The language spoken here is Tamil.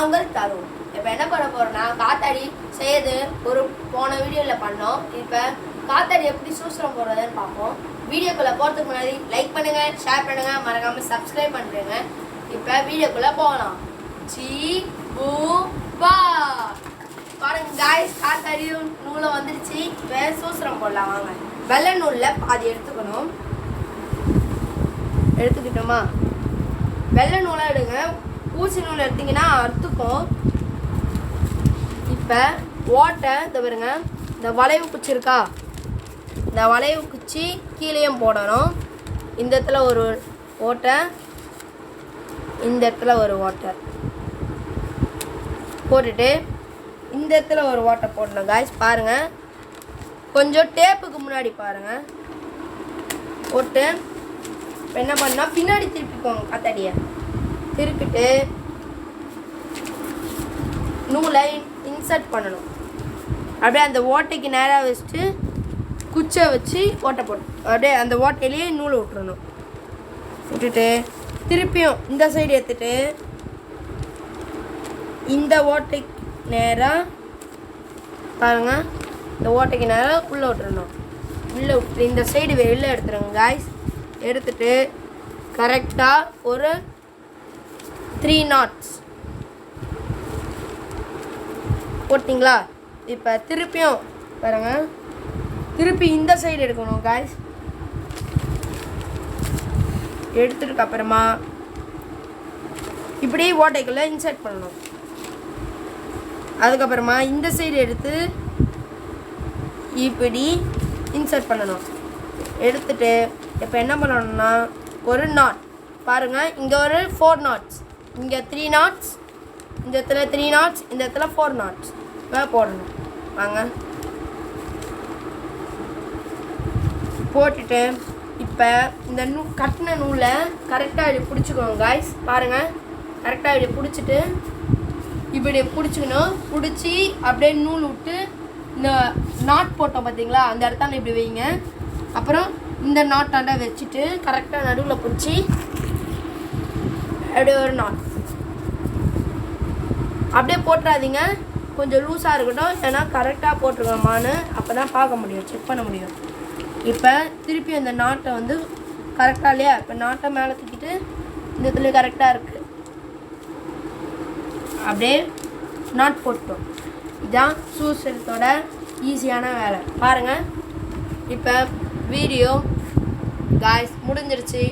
நான் உங்கள் தருண். இப்போ என்ன பண்ண போகிறேன்னா காத்தாடி செய்யறது ஒரு போன வீடியோவில் பண்ணோம். இப்போ காத்தாடி எப்படி சூசரம் போடுறதுன்னு பார்ப்போம். வீடியோக்குள்ளே போகிறதுக்கு முன்னாடி லைக் பண்ணுங்கள், ஷேர் பண்ணுங்கள், மறக்காமல் சப்ஸ்கிரைப் பண்ணுறேங்க. இப்போ வீடியோக்குள்ளே போகலாம். பாருங்க காய்ஸ், காத்தாடியும் நூலை வந்துடுச்சு. இப்போ சூசரம் போடலாம் வாங்க. வெள்ளை நூலில் பாதி எடுத்துக்கணும். எடுத்துக்கிட்டோமா? வெள்ளை நூலாக எடுங்க. ஊசி நூல் எடுத்திங்கன்னா அறுத்துக்கும். இப்போ ஓட்டை இந்த பாருங்க, இந்த வளைவு குச்சி இருக்கா, இந்த வளைவு குச்சி கீழேயும் போடணும். இந்த இடத்துல ஒரு ஓட்டை, இந்த இடத்துல ஒரு ஓட்டை போட்டுட்டு இந்த இடத்துல ஒரு ஓட்டை போடணும் காய்ஸ். பாருங்கள், கொஞ்சம் டேப்புக்கு முன்னாடி பாருங்கள் போட்டு இப்போ என்ன பண்ணால் பின்னாடி திருப்பிக்கோங்க. காத்தாடியை திருப்பிட்டு நூலை இன்சர்ட் பண்ணணும். அப்படியே அந்த ஓட்டைக்கு நேராக வச்சுட்டு குச்சை வச்சு ஓட்டை போட்டு அப்படியே அந்த ஓட்டையிலேயே நூலை விட்டுறணும். விட்டுட்டு திருப்பியும் இந்த சைடு எடுத்துட்டு இந்த ஓட்டைக்கு நேராக பாருங்கள், இந்த ஓட்டைக்கு நேராக உள்ளே விட்டுறணும். உள்ளே விட்டு இந்த சைடு வெளில எடுத்துருங்க காய்ஸ். எடுத்துட்டு கரெக்டாக ஒரு 3 knots போட்டிங்களா? இப்போ திருப்பியும் பாருங்க, திருப்பி இந்த சைடு எடுக்கணும் காய்ஸ். எடுத்துட்டு அப்புறமா இப்படி ஓட்டைக்குள்ளே இன்சர்ட் பண்ணணும். அதுக்கப்புறமா இந்த சைடு எடுத்து இப்படி இன்சர்ட் பண்ணணும். எடுத்துட்டு இப்போ என்ன பண்ணணும்னா ஒரு நாட் பாருங்கள், இங்கே ஒரு 4 knots, இங்கே 3 knots, இந்த இடத்துல 3 knots, இந்த இடத்துல 4 knots போடணும். வாங்க போட்டுட்டு இப்போ இந்த கட்டின நூலை கரெக்டாக இப்படி பிடிச்சிக்கோங்க காய்ஸ். பாருங்கள், கரெக்டாக இப்படி பிடிச்சிட்டு இப்படி பிடிச்சிக்கணும். பிடிச்சி அப்படியே நூல் விட்டு இந்த நாட் போட்டோம் பார்த்தீங்களா, அந்த இடத்தான இப்படி வைங்க. அப்புறம் இந்த நாட்டாண்டா வச்சுட்டு கரெக்டாக நடுவில் பிடிச்சி அப்படியே ஒரு நாட் அப்படியே போட்டுறாதீங்க. கொஞ்சம் லூஸாக இருக்கட்டும், ஏன்னா கரெக்டாக போட்டுருக்கோமான்னு அப்போ தான் பார்க்க முடியும், செக் பண்ண முடியும். இப்போ திருப்பி அந்த நாட்டை வந்து கரெக்டாக இல்லையா, இப்போ நாட்டை மேலே தூக்கிட்டு இந்த இடத்துல கரெக்டாக இருக்குது அப்படியே நாட் போட்டோம். இதுதான் சூசரத்தோட ஈஸியான வேலை. பாருங்கள், இப்போ வீடியோ காய்ஸ் முடிஞ்சிருச்சு.